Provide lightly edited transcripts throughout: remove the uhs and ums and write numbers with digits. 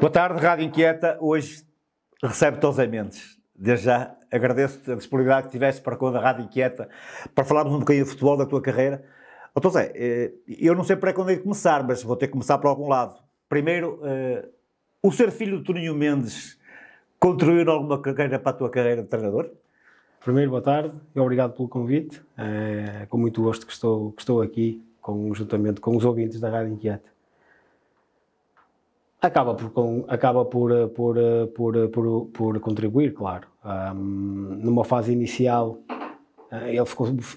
Boa tarde, Rádio Inquieta. Hoje recebe-te José Mendes. Desde já agradeço-te a disponibilidade que tiveste para com a Rádio Inquieta para falarmos um bocadinho de futebol, da tua carreira. José, eu não sei para onde é de começar, mas vou ter que começar por algum lado. Primeiro, o ser filho de Toninho Mendes contribuiu alguma carreira para a tua carreira de treinador? Primeiro, boa tarde e obrigado pelo convite. É com muito gosto que estou aqui, juntamente com os ouvintes da Rádio Inquieta. Acaba por contribuir, claro. Numa fase inicial, ele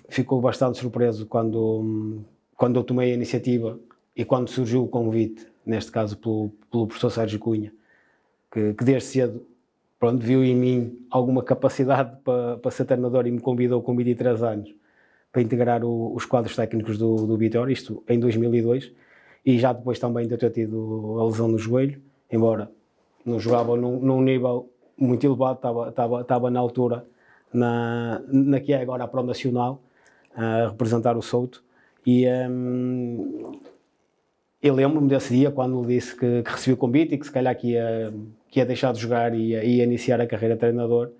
ficou bastante surpreso quando eu tomei a iniciativa e quando surgiu o convite, neste caso pelo professor Sérgio Cunha, que desde cedo viu em mim alguma capacidade para ser treinador e me convidou com 23 anos para integrar os quadros técnicos do Vitória, isto em 2002. E já depois também de eu ter tido a lesão no joelho, embora não jogava num nível muito elevado, estava na altura na que é agora a Pro Nacional, a representar o Souto. E eu lembro-me desse dia, quando ele disse que recebi o convite e que se calhar que ia deixar de jogar e ia iniciar a carreira de treinador.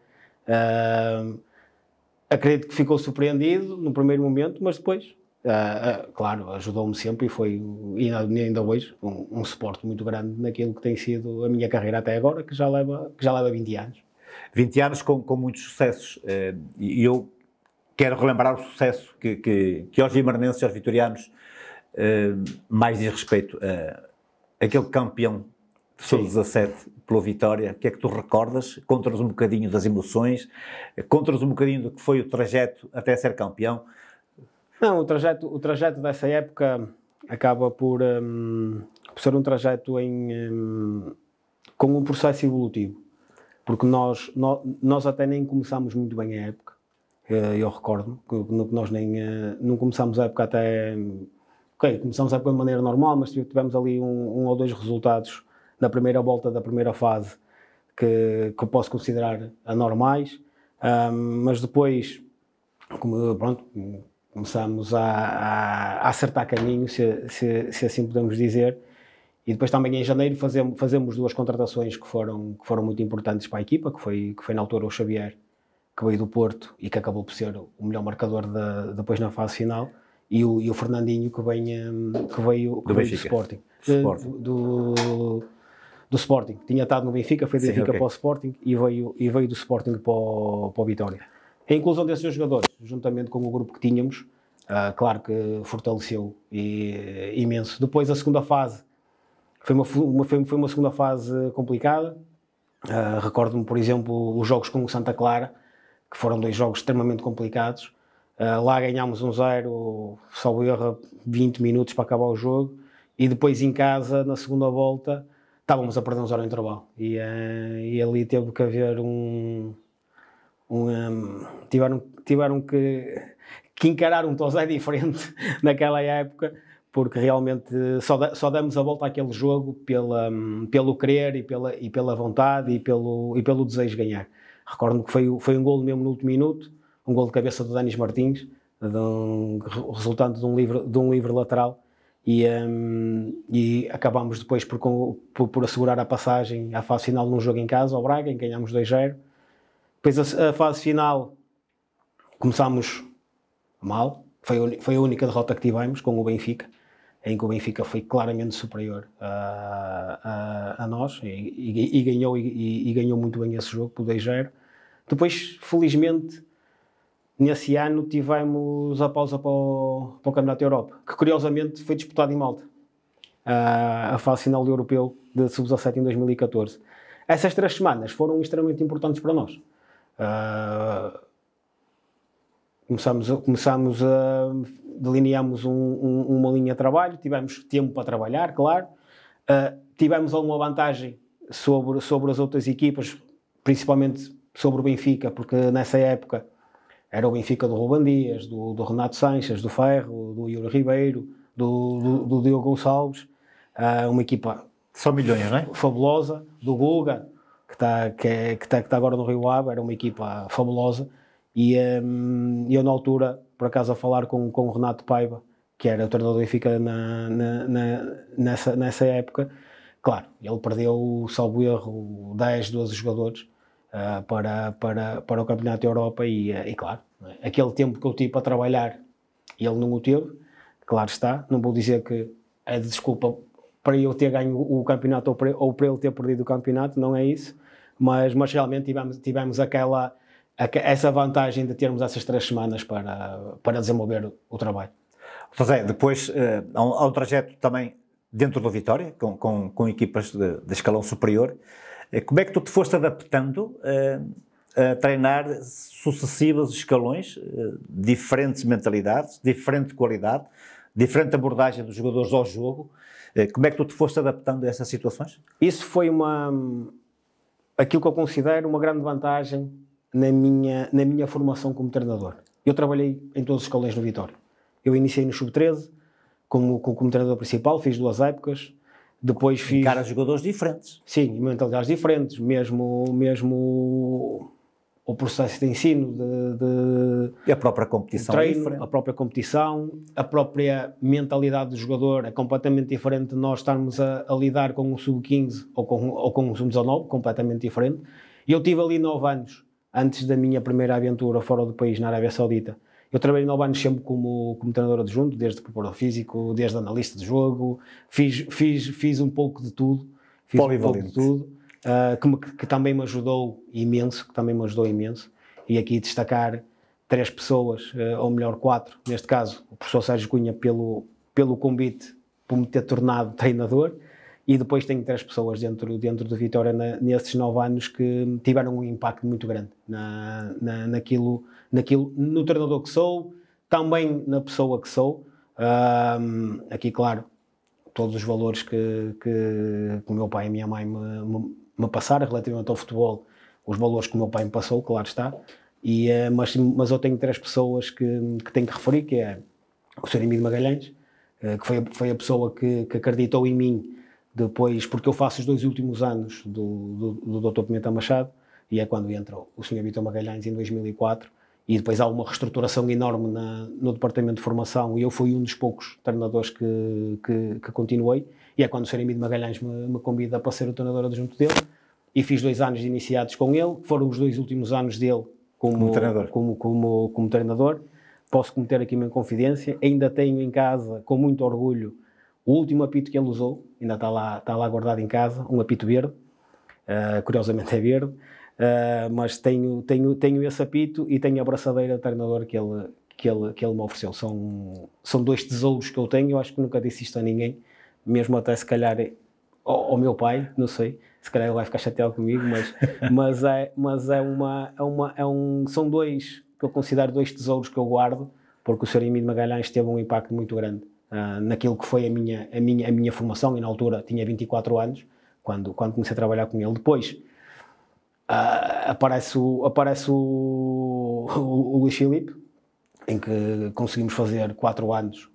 Acredito que ficou surpreendido no primeiro momento, mas depois... claro, ajudou-me sempre e ainda hoje um suporte muito grande naquilo que tem sido a minha carreira até agora, que já leva 20 anos. 20 anos com muitos sucessos, e eu quero relembrar o sucesso que aos vimaranenses e aos vitorianos mais diz respeito àquele campeão de sub-17 pela Vitória. O que é que tu recordas? Conta-nos um bocadinho das emoções, conta-nos um bocadinho do que foi o trajeto até ser campeão. Não, o trajeto dessa época acaba por ser um trajeto com um processo evolutivo, porque nós até nem começámos muito bem a época. Eu recordo-me que nós não começámos a época até... começámos a época de maneira normal, mas tivemos ali um ou dois resultados na primeira volta da primeira fase que eu posso considerar anormais, mas depois, começámos a acertar caminho, se assim podemos dizer, e depois também em janeiro fazemos duas contratações que foram muito importantes para a equipa, que foi na altura o Xavier, que veio do Porto e que acabou por ser o melhor marcador depois na fase final, e o Fernandinho, que veio do Sporting. Do Sporting. Tinha estado no Benfica, foi do Benfica para o Sporting e veio do Sporting para o Vitória. A inclusão desses jogadores, juntamente com o grupo que tínhamos, claro que fortaleceu imenso. Depois a segunda fase foi uma segunda fase complicada. Recordo-me, por exemplo, os jogos com o Santa Clara, que foram dois jogos extremamente complicados. Lá ganhámos 1-0, salvo erro, 20 minutos para acabar o jogo, e depois em casa, na segunda volta, estávamos a perder 1-0 no intervalo. E ali teve que haver tiveram que encarar um Tozé diferente naquela época, porque realmente só demos a volta àquele jogo pelo querer e pela vontade e pelo desejo de ganhar. Recordo-me que foi um golo mesmo no último minuto, um golo de cabeça do Denis Martins, resultante de um livre lateral, e acabámos depois por assegurar a passagem à fase final num jogo em casa, ao Braga, em que ganhámos 2-0. Depois a fase final começámos mal, foi a única derrota que tivemos com o Benfica, em que o Benfica foi claramente superior a nós e ganhou muito bem esse jogo por 2-0. Depois, felizmente, nesse ano tivemos a pausa para o Campeonato da Europa, que curiosamente foi disputado em Malta, a fase final do Europeu de Sub-17 em 2014. Essas 3 semanas foram extremamente importantes para nós. Delineamos uma linha de trabalho, tivemos tempo para trabalhar, claro. Tivemos alguma vantagem sobre as outras equipas, principalmente sobre o Benfica, porque nessa época era o Benfica do Ruben Dias, do Renato Sanches, do Ferro, do Yuri Ribeiro, do Diogo Gonçalves, uma equipa... São milhões, não é? Fabulosa, do Guga, que está agora no Rio Ave, era uma equipa fabulosa, e eu na altura, por acaso a falar com o Renato Paiva, que era o treinador do Benfica nessa época, claro, ele perdeu, salvo erro, 10, 12 jogadores para o Campeonato da Europa e claro, aquele tempo que eu tive para trabalhar, ele não o teve, claro está, não vou dizer que é de desculpa para eu ter ganho o campeonato ou para ele ter perdido o campeonato, não é isso, mas realmente tivemos essa vantagem de termos essas 3 semanas para desenvolver o trabalho. José, depois há um trajeto também dentro do Vitória, com equipas de escalão superior. Como é que tu te foste adaptando a treinar sucessivos escalões, diferentes mentalidades, diferente qualidade, diferente abordagem dos jogadores ao jogo? Como é que tu te foste adaptando a essas situações? Isso foi aquilo que eu considero uma grande vantagem na minha formação como treinador. Eu trabalhei em todos os escalões no Vitória. Eu iniciei no Sub-13 como treinador principal, fiz 2 épocas, depois fiz... Cara, jogadores diferentes. Sim, mentalidades diferentes, mesmo o processo de ensino, E a própria competição treino, diferente. a própria competição, a própria mentalidade do jogador é completamente diferente de nós estarmos a lidar com um Sub-15 ou com um Sub-19, completamente diferente. E eu tive ali 9 anos, antes da minha primeira aventura fora do país, na Arábia Saudita. Eu trabalhei 9 anos sempre como treinador adjunto, desde preparador físico, desde analista de jogo, fiz um pouco de tudo. Polivalente. Que também me ajudou imenso, e aqui destacar 3 pessoas, ou melhor 4, neste caso, o professor Sérgio Cunha pelo convite, por me ter tornado treinador, e depois tenho 3 pessoas dentro do Vitória nesses 9 anos que tiveram um impacto muito grande no treinador que sou, também na pessoa que sou. Aqui, claro, todos os valores que o meu pai e a minha mãe me passaram relativamente ao futebol, os valores que o meu pai me passou, claro está, mas eu tenho 3 pessoas que tenho que referir, que é o Sr. Emílio Magalhães, que foi a pessoa que acreditou em mim depois, porque eu faço os 2 últimos anos do Dr. Pimenta Machado, e é quando entra o Sr. Vítor Magalhães em 2004, e depois há uma reestruturação enorme no departamento de formação, e eu fui um dos poucos treinadores que continuei, e é quando o Sr. Emílio Magalhães me convida para ser o treinador adjunto dele, e fiz 2 anos iniciados com ele, foram os 2 últimos anos dele como treinador. Posso cometer aqui uma confidência, ainda tenho em casa, com muito orgulho, o último apito que ele usou, ainda está lá guardado em casa, um apito verde, curiosamente é verde, mas tenho esse apito e tenho a braçadeira de treinador que ele me ofereceu. São 2 tesouros que eu tenho, eu acho que nunca disse isto a ninguém, mesmo até se calhar ao meu pai, não sei, se calhar ele vai ficar chateado comigo, são 2 que eu considero 2 tesouros que eu guardo, porque o Sr. Emílio Magalhães teve um impacto muito grande naquilo que foi a minha formação, e na altura tinha 24 anos, quando comecei a trabalhar com ele. Depois aparece o Luís Filipe, em que conseguimos fazer 4 anos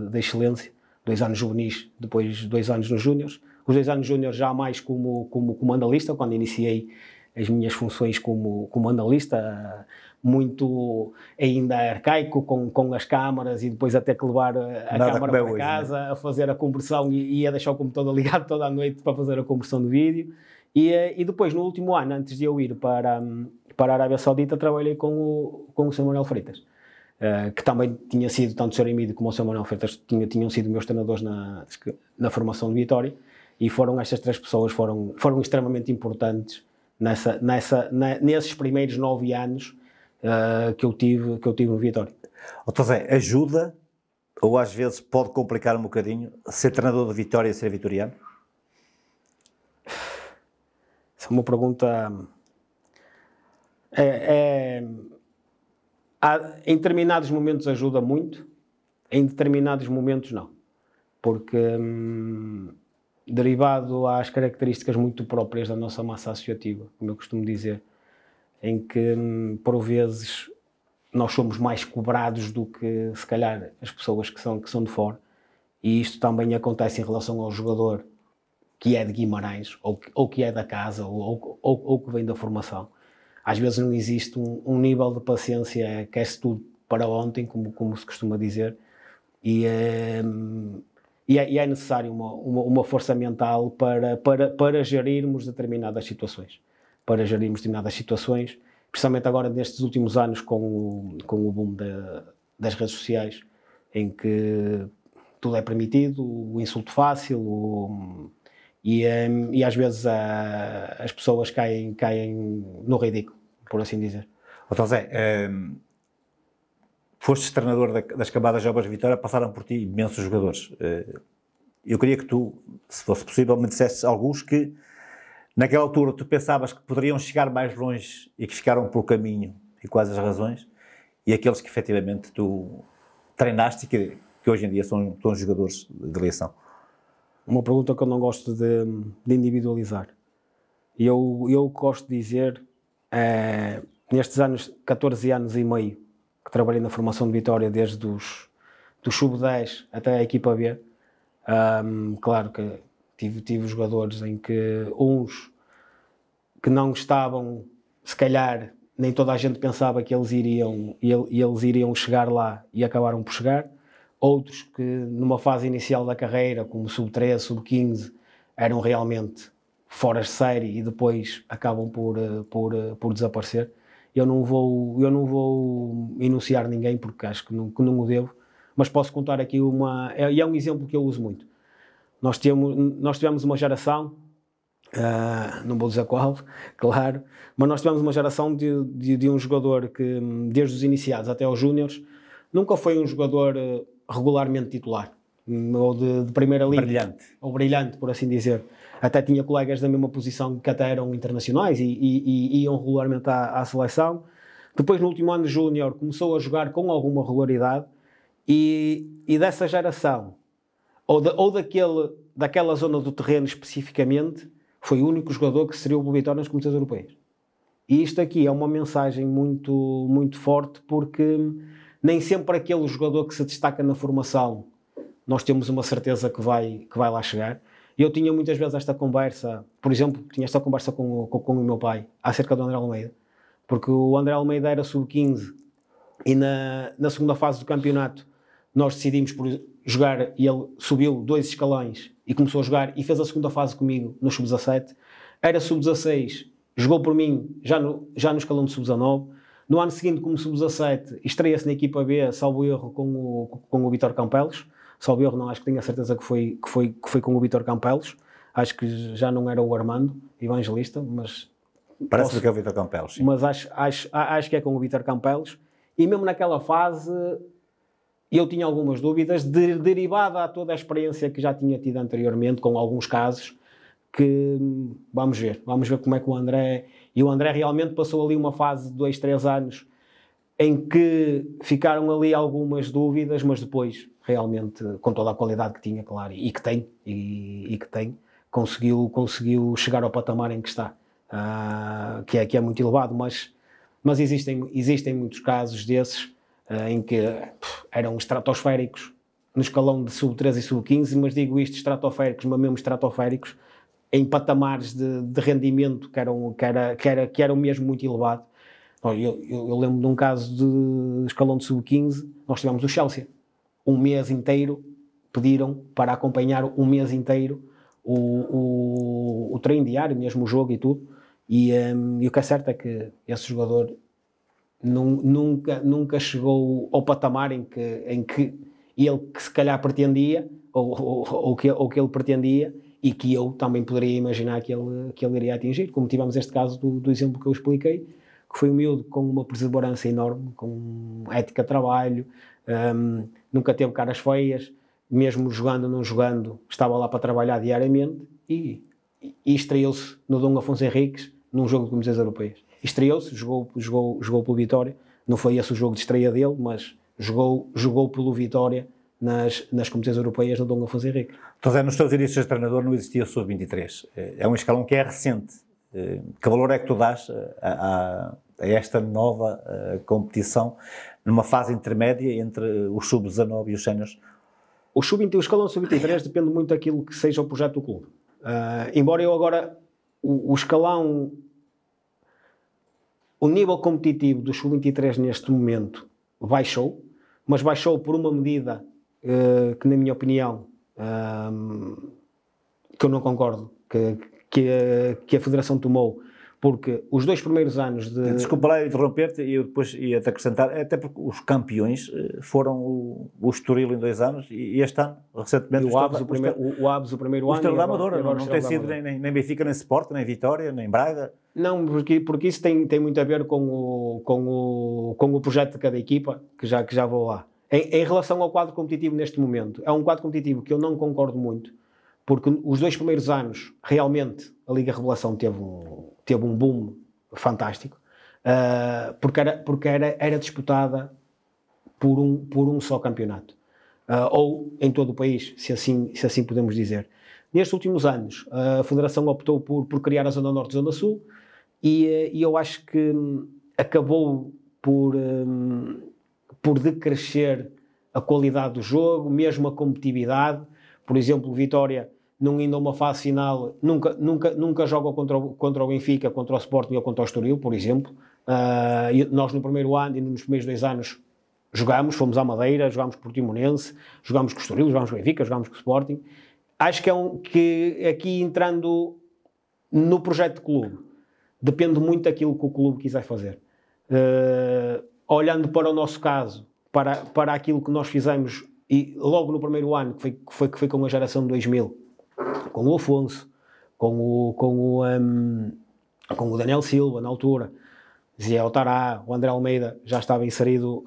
de excelência, 2 anos juvenis, depois 2 anos nos júniores. Os 2 anos júniores já mais como analista, quando iniciei as minhas funções como analista, muito ainda arcaico, com as câmaras, e depois até que levar a câmara para hoje, casa, né? A fazer a conversão e a deixar o computador ligado toda a noite para fazer a conversão do vídeo. E depois, no último ano, antes de eu ir para a Arábia Saudita, trabalhei com o Sr. Manuel Freitas, que também tinha sido, tanto o Sr. Emílio como o Sr. Manuel Freitas tinham sido meus treinadores na formação de Vitória, e estas 3 pessoas foram extremamente importantes nesses primeiros 9 anos que eu tive no Vitória. Então, Zé, ajuda, ou às vezes pode complicar um bocadinho, ser treinador de Vitória e ser vitoriano? Essa é uma pergunta... Em determinados momentos ajuda muito, em determinados momentos não. Porque, derivado às características muito próprias da nossa massa associativa, como eu costumo dizer, em que, por vezes, nós somos mais cobrados do que, se calhar, as pessoas que são de fora, e isto também acontece em relação ao jogador que é de Guimarães, ou que é da casa, ou que vem da formação. Às vezes não existe um nível de paciência, quer-se tudo para ontem, como se costuma dizer, e E é necessário uma força mental para gerirmos determinadas situações. Para gerirmos determinadas situações, principalmente agora nestes últimos anos com o boom das redes sociais, em que tudo é permitido, o insulto fácil, e às vezes as pessoas caem no ridículo, por assim dizer. Então, Zé, foste treinador das camadas jovens de Vitória, passaram por ti imensos jogadores. Eu queria que tu, se fosse possível, me dissesses alguns que, naquela altura, tu pensavas que poderiam chegar mais longe e que ficaram pelo caminho, e quais as razões, e aqueles que, efetivamente, tu treinaste e que hoje em dia são jogadores de eleição. Uma pergunta que eu não gosto de individualizar. Eu gosto de dizer, nestes 14 anos e meio que trabalhei na formação de Vitória, desde os sub-10 até a equipa B, claro que tive jogadores em que uns que não estavam, se calhar nem toda a gente pensava que eles iriam chegar lá e acabaram por chegar. Outros que numa fase inicial da carreira, como sub-13, sub-15, eram realmente fora de série e depois acabam por desaparecer. Eu não vou enunciar ninguém porque acho que não o devo, mas posso contar aqui e é um exemplo que eu uso muito. Nós tivemos uma geração, não vou dizer qual, claro, mas nós tivemos uma geração de um jogador que, desde os iniciados até aos júniores, nunca foi um jogador regularmente titular, ou de primeira liga. Brilhante. Ou brilhante, por assim dizer. Até tinha colegas da mesma posição que até eram internacionais e iam regularmente à seleção. Depois, no último ano de júnior, começou a jogar com alguma regularidade e dessa geração, daquela zona do terreno especificamente, foi o único jogador que estreou por Vitória nas competições europeias. E isto aqui é uma mensagem muito, muito forte, porque nem sempre aquele jogador que se destaca na formação nós temos uma certeza que vai lá chegar. Eu tinha muitas vezes esta conversa, por exemplo, tinha esta conversa com o meu pai acerca do André Almeida, porque o André Almeida era sub-15 e na segunda fase do campeonato nós decidimos por jogar e ele subiu 2 escalões e começou a jogar e fez a segunda fase comigo no sub-17. Era sub-16, jogou por mim já no escalão de sub-19. No ano seguinte, como sub-17, estreia-se na equipa B, salvo erro, com o Vítor Campelos. Salvo erro, não, acho que tenho a certeza que foi com o Vítor Campelos. Acho que já não era o Armando Evangelista, mas... Parece-me que é o Vítor Campelos. Sim. Mas acho que é com o Vítor Campelos. E mesmo naquela fase, eu tinha algumas dúvidas, derivada a toda a experiência que já tinha tido anteriormente, com alguns casos, que vamos ver como é que o André... E o André realmente passou ali uma fase de 2, 3 anos em que ficaram ali algumas dúvidas, mas depois, realmente, com toda a qualidade que tinha, claro, e que tem, conseguiu chegar ao patamar em que está, que é muito elevado, mas existem muitos casos desses em que eram estratosféricos no escalão de sub-13 e sub-15, mas digo isto, estratosféricos, mas mesmo estratosféricos, em patamares de rendimento que eram mesmo muito elevado. Eu lembro de um caso de escalão de sub-15, nós tivemos o Chelsea. Um mês inteiro, pediram para acompanhar um mês inteiro o treino diário, mesmo o jogo e tudo. E o que é certo é que esse jogador nunca chegou ao patamar em que ele que se calhar pretendia, ou que ele pretendia, e que eu também poderia imaginar que ele iria atingir, como tivemos este caso do exemplo que eu expliquei, que foi um miúdo com uma perseverança enorme, com ética de trabalho, nunca teve caras feias, mesmo jogando ou não jogando, estava lá para trabalhar diariamente e estreou-se no Dom Afonso Henriques num jogo de competições europeias. Estreou-se, jogou pelo Vitória, não foi esse o jogo de estreia dele, mas jogou pelo Vitória nas competições europeias do Dom Afonso Henriques. Então, nos teus inícios de treinador não existia o sub-23. É um escalão que é recente. Que valor é que tu dás a esta nova competição numa fase intermédia entre os sub-19 e os séniores? O escalão sub-23 depende muito daquilo que seja o projeto do clube. Embora eu agora, o escalão, o nível competitivo do sub-23 neste momento baixou, mas baixou por uma medida que, na minha opinião, que eu não concordo, que a Federação tomou, porque os 2 primeiros anos de... Desculpa lá interromper-te, e eu depois ia-te acrescentar, até porque os campeões foram o Estoril em 2 anos, e este ano, recentemente, o Aves o primeiro ano. O Estrela da Amadora, não tem sido nem Benfica, nem Sport, nem Vitória, nem Braga. Não, porque isso tem muito a ver com o projeto de cada equipa, que já vou lá. Em relação ao quadro competitivo neste momento, é um quadro competitivo que eu não concordo muito, porque os 2 primeiros anos, realmente, a Liga Revelação teve um boom fantástico, porque era disputada por um só campeonato, ou em todo o país, se assim podemos dizer. Nestes últimos anos, a Federação optou por criar a Zona Norte e Zona Sul, e eu acho que acabou por decrescer a qualidade do jogo, mesmo a competitividade. Por exemplo, o Vitória, não indo a uma fase final, nunca joga contra o Benfica, contra o Sporting ou contra o Estoril, por exemplo. Nós no primeiro ano e nos primeiros 2 anos fomos à Madeira, jogámos com o Portimonense, jogámos com o Estoril, jogámos com o Benfica, jogámos com o Sporting. Acho que aqui entrando no projeto de clube, depende muito daquilo que o clube quiser fazer. Olhando para o nosso caso, para aquilo que nós fizemos, e logo no primeiro ano, que foi com a geração de 2000, com o Afonso, com o Daniel Silva, na altura, Zé Otará, o André Almeida já estava inserido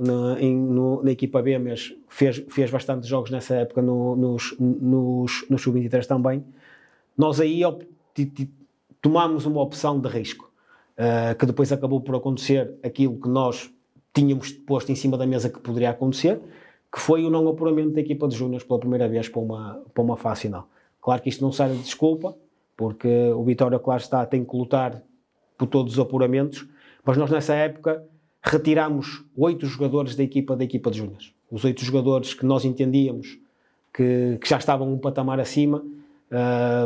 na equipa B, mas fez bastantes jogos nessa época no Sub-23 também. Nós aí tomámos uma opção de risco, que depois acabou por acontecer aquilo que nós tínhamos posto em cima da mesa que poderia acontecer, que foi o não apuramento da equipa de júniores pela primeira vez para uma fase final. Claro que isto não serve de desculpa, porque o Vitória, claro está, tem que lutar por todos os apuramentos, mas nós nessa época retirámos 8 jogadores da equipa de júniores. Os 8 jogadores que nós entendíamos que já estavam um patamar acima,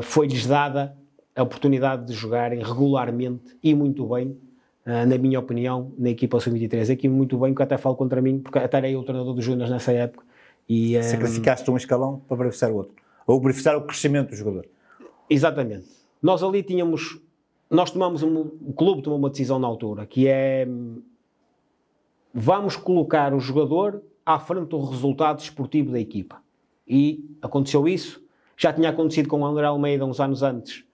foi-lhes dada a oportunidade de jogarem regularmente e muito bem, na minha opinião, na equipa Sub-23. Aqui muito bem, que até falo contra mim, porque até era eu o treinador dos júniores nessa época. E, sacrificaste um escalão para beneficiar o outro. Ou beneficiar o crescimento do jogador. Exatamente. Nós ali o clube tomou uma decisão na altura, que é, vamos colocar o jogador à frente do resultado esportivo da equipa. E aconteceu isso. Já tinha acontecido com o André Almeida uns anos antes,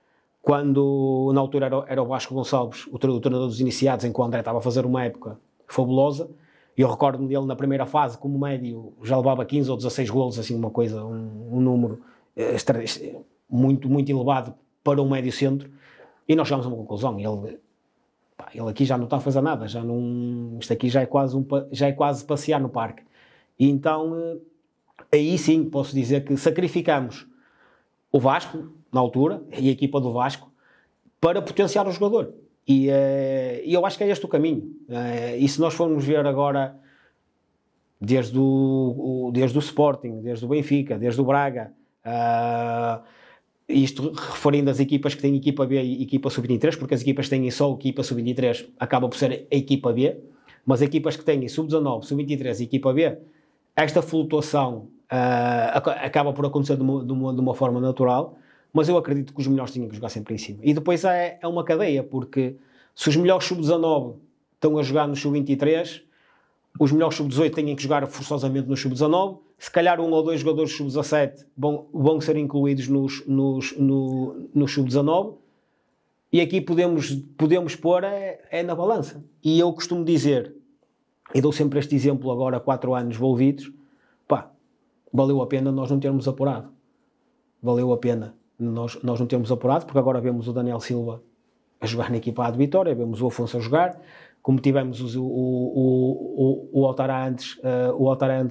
quando na altura era o Vasco Gonçalves, o treinador dos iniciados, em que o André estava a fazer uma época fabulosa. E eu recordo-me dele na primeira fase, como médio, já levava 15 ou 16 golos, assim uma coisa, um número muito, muito elevado para um médio centro. E nós chegámos a uma conclusão. Ele aqui já não está a fazer nada, isto aqui já é quase passear no parque. E então, aí sim posso dizer que sacrificamos o Vasco, na altura, e a equipa do Vasco, para potenciar o jogador. E eu acho que é este o caminho. E se nós formos ver agora, desde o Sporting, desde o Benfica, desde o Braga, isto referindo às equipas que têm equipa B e equipa Sub-23, porque as equipas que têm só equipa Sub-23 acaba por ser a equipa B, mas equipas que têm Sub-19, Sub-23 e equipa B, esta flutuação acaba por acontecer de uma forma natural. Mas eu acredito que os melhores tinham que jogar sempre em cima. E depois é uma cadeia, porque se os melhores Sub-19 estão a jogar no Sub-23, os melhores Sub-18 têm que jogar forçosamente no Sub-19, se calhar 1 ou 2 jogadores Sub-17 vão ser incluídos nos Sub-19, e aqui podemos pôr na balança. E eu costumo dizer, e dou sempre este exemplo agora, 4 anos envolvidos, valeu a pena nós não termos apurado. Valeu a pena nós não termos apurado, porque agora vemos o Daniel Silva a jogar na equipa de Vitória, vemos o Afonso a jogar, como tivemos o Otará antes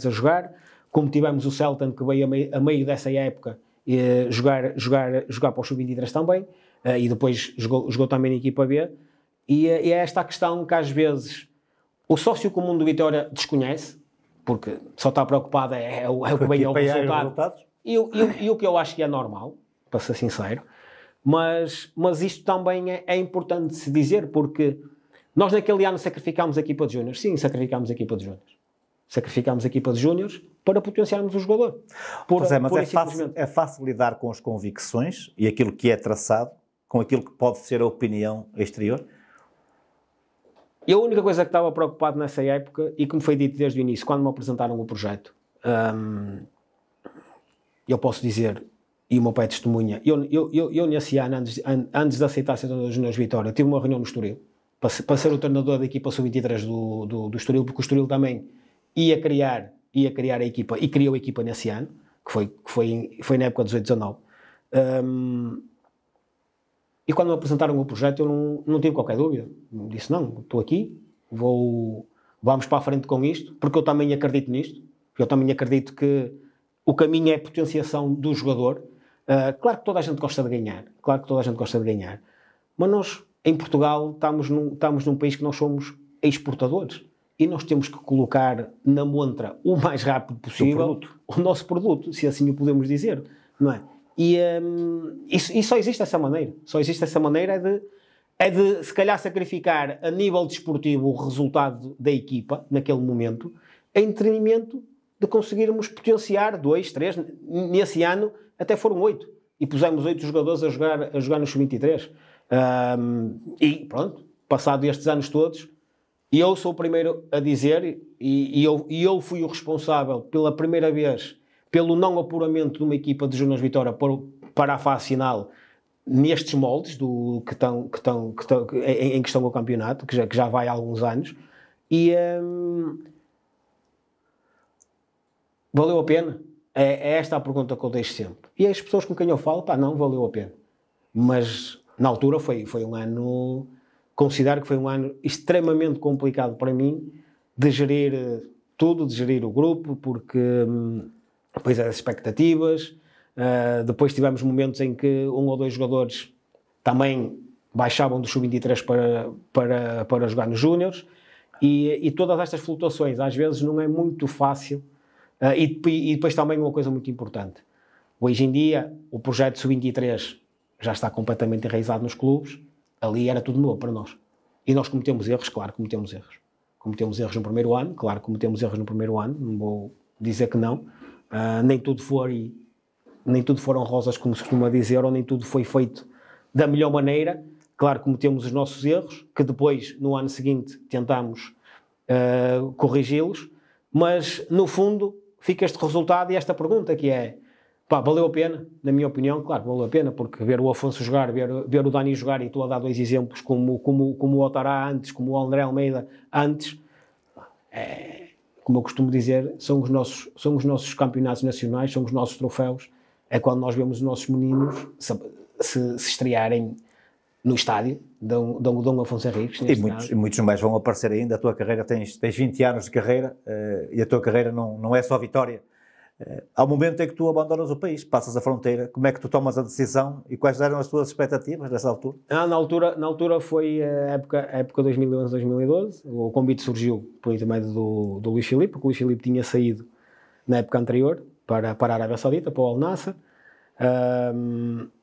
a jogar, como tivemos o Celtan, que veio a meio dessa época jogar para o Sub-23 também, e depois jogou também na equipa B, e é esta a questão que às vezes o sócio comum do Vitória desconhece, porque só está preocupado é o que vem ao resultado, e o que eu acho que é normal, para ser sincero, mas isto também é importante se dizer, porque nós naquele ano sacrificámos a equipa de júniores. Sim, sacrificámos a equipa de júniores. Sacrificámos a equipa de júniores para potenciarmos o jogador. É fácil lidar com as convicções e aquilo que é traçado com aquilo que pode ser a opinião exterior? E a única coisa que estava preocupado nessa época, e que me foi dito desde o início, quando me apresentaram o projeto, eu posso dizer, e o meu pai testemunha, eu nesse ano, antes de aceitar ser treinador dos Júniores Vitória, tive uma reunião no Estoril, para ser o treinador da equipa sub-23 do Estoril, porque o Estoril também ia criar a equipa, e criou a equipa nesse ano, que foi na época de 18-19. E quando me apresentaram o projeto, eu não tive qualquer dúvida. Disse, não, estou aqui, vamos para a frente com isto, porque eu também acredito nisto, eu também acredito que o caminho é a potenciação do jogador. Claro que toda a gente gosta de ganhar, mas nós, em Portugal, estamos num país que nós somos exportadores, e nós temos que colocar na montra o mais rápido possível o nosso produto, se assim o podemos dizer, não é? E só existe essa maneira. Só existe essa maneira é de se calhar sacrificar a nível desportivo o resultado da equipa naquele momento, em detrimento de conseguirmos potenciar 2, 3, nesse ano até foram 8, e pusemos 8 jogadores a jogar no Sub-23. E pronto, passado estes anos todos, e eu sou o primeiro a dizer, e eu fui o responsável pela primeira vez pelo não apuramento de uma equipa de Júniores Vitória para a fase final nestes moldes em que estão o campeonato, que já vai há alguns anos, e valeu a pena? É esta a pergunta que eu deixo sempre. E as pessoas com quem eu falo, não valeu a pena. Mas na altura foi um ano, considero que foi um ano extremamente complicado para mim, de gerir tudo, de gerir o grupo, porque depois as expectativas, depois tivemos momentos em que 1 ou 2 jogadores também baixavam do Sub-23 para jogar nos Júniores, e todas estas flutuações às vezes não é muito fácil, e depois também uma coisa muito importante, hoje em dia o projeto Sub-23 já está completamente enraizado nos clubes, ali era tudo novo para nós, e nós cometemos erros, claro que cometemos erros no primeiro ano, não vou dizer que não. Nem tudo foram rosas, como se costuma dizer, ou nem tudo foi feito da melhor maneira. Claro que cometemos os nossos erros, que depois, no ano seguinte, tentamos corrigi-los, mas, no fundo, fica este resultado e esta pergunta, que é, valeu a pena? Na minha opinião, claro, valeu a pena, porque ver o Afonso jogar, ver o Dani jogar, e estou a dar 2 exemplos, como o Otará antes, como o André Almeida antes, como eu costumo dizer, são os nossos campeonatos nacionais, são os nossos troféus. É quando nós vemos os nossos meninos se estrearem no estádio, Dom Afonso Henriques. E muitos mais vão aparecer ainda. A tua carreira, tens 20 anos de carreira, e a tua carreira não é só vitória. Há um momento em que tu abandonas o país, passas a fronteira. Como é que tu tomas a decisão e quais eram as tuas expectativas nessa altura? Na altura foi a época 2011-2012. O convite surgiu por intermédio do Luís Filipe, porque o Luís Filipe tinha saído na época anterior para a Arábia Saudita, para o Al Nassr.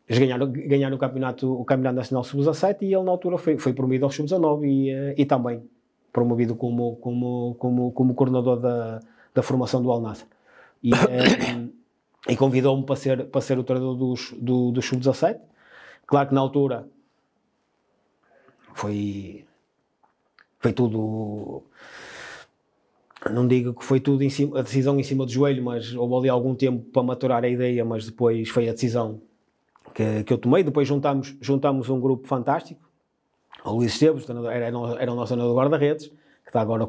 Eles ganharam o Campeonato Nacional Sub-17, e ele na altura foi promovido ao Sub-19 e também promovido como coordenador da formação do Al Nassr. E convidou-me para ser o treinador do Sub-17. Claro que na altura foi tudo, não digo que foi tudo a decisão em cima do joelho, mas houve ali algum tempo para maturar a ideia, mas depois foi a decisão que eu tomei. Depois juntámos um grupo fantástico, o Luís Esteves, era o nosso treinador de guarda-redes, que está agora a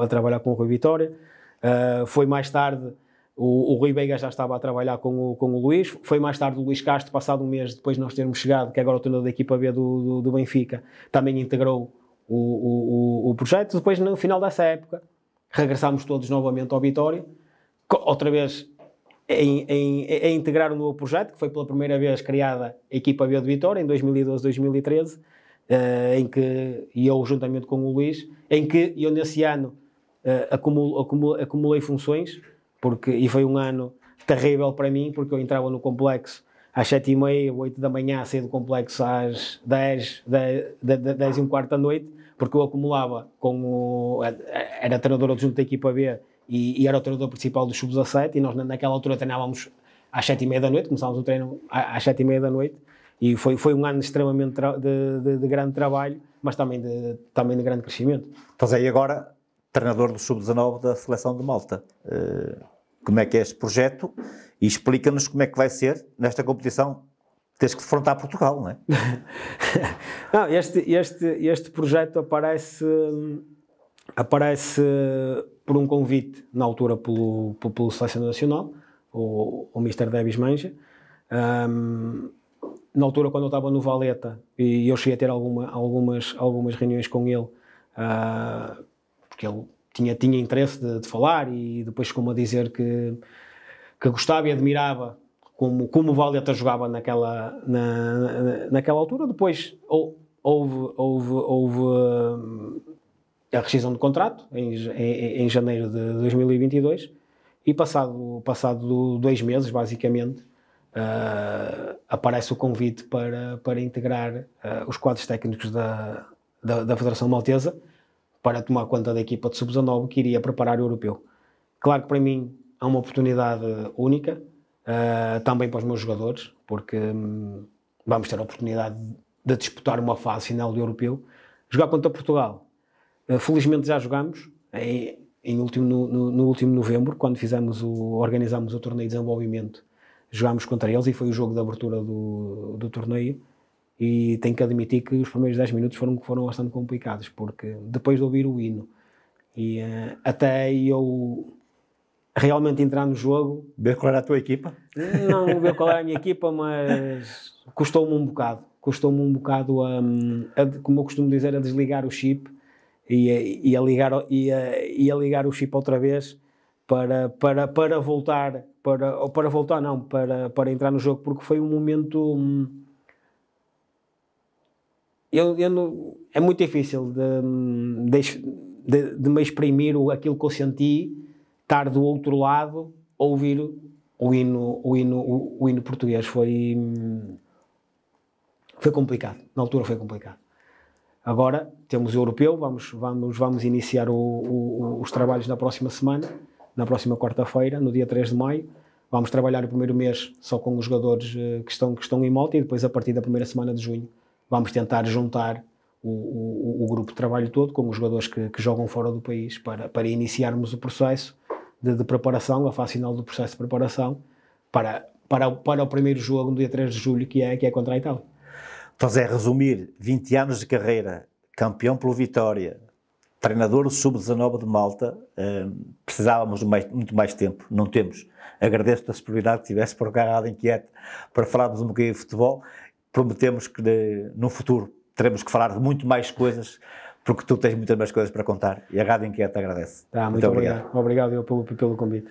trabalhar com o Rui Vitória. Foi mais tarde, o Rui Veiga já estava a trabalhar com o Luís. Foi mais tarde o Luís Castro, passado um mês depois de nós termos chegado, que agora é o treinador da equipa B do Benfica, também integrou o projeto. Depois, no final dessa época, regressámos todos novamente ao Vitória, outra vez a integrar um novo projeto, que foi pela primeira vez criada a equipa B de Vitória, em 2012-2013, em que eu, juntamente com o Luís, em que eu nesse ano acumulei funções, e foi um ano terrível para mim, porque eu entrava no complexo às 7h30, 8 da manhã, saía do complexo às 10h15 da noite, porque eu acumulava era treinador adjunto da equipa B e era o treinador principal do Sub-17, e nós naquela altura treinávamos às 7h30 da noite, começávamos o treino às 7h30 da noite, e foi um ano extremamente de grande trabalho, mas também de grande crescimento. Estás aí agora treinador do Sub-19 da Seleção de Malta. Como é que é este projeto? E explica-nos como é que vai ser nesta competição. Tens que defrontar Portugal, não é? Não, este projeto aparece por um convite, na altura, pelo Selecionador Nacional, o Mr. Davis Manja. Na altura, quando eu estava no Valeta, e eu cheguei a ter algumas reuniões com ele, porque ele tinha interesse de falar, e depois chegou-me a dizer que gostava e admirava como o Valeta jogava naquela altura. Depois houve a rescisão do contrato em janeiro de 2022, e passado 2 meses, basicamente, aparece o convite para integrar os quadros técnicos da Federação Maltesa, para tomar conta da equipa de Sub-19 que iria preparar o Europeu. Claro que para mim é uma oportunidade única, também para os meus jogadores, porque vamos ter a oportunidade de disputar uma fase final do Europeu. Jogar contra Portugal, felizmente já jogamos, no último novembro, quando organizámos o torneio de desenvolvimento, jogámos contra eles, e foi o jogo de abertura do torneio. E tenho que admitir que os primeiros 10 minutos foram bastante complicados, porque depois de ouvir o hino e até eu realmente entrar no jogo... Ver qual era a tua equipa? Não ver qual era a minha equipa, mas custou-me um bocado. Como eu costumo dizer, a desligar o chip e a ligar o chip outra vez para voltar, para entrar no jogo, porque foi um momento... é muito difícil de me exprimir aquilo que eu senti, estar do outro lado, ouvir o hino português. Foi complicado, na altura foi complicado. Agora temos o Europeu, vamos iniciar os trabalhos na próxima semana, na próxima quarta-feira, no dia 3 de maio. Vamos trabalhar o primeiro mês só com os jogadores que estão em Malta, e depois, a partir da primeira semana de junho, vamos tentar juntar o grupo de trabalho todo com os jogadores que jogam fora do país, para iniciarmos o processo de preparação, a fase final do processo de preparação, para o primeiro jogo no dia 3 de julho, que é contra a Itália. Então, Zé, resumir, 20 anos de carreira, campeão pelo Vitória, treinador do Sub-19 de Malta, precisávamos de muito mais tempo, não temos. Agradeço a disponibilidade que tivesse para o Rádio Inquieto para falarmos um bocadinho de futebol. Prometemos que no futuro teremos que falar de muito mais coisas, porque tu tens muitas mais coisas para contar, e a Rádio Inquieto agradece. Muito obrigado. Obrigado pelo convite.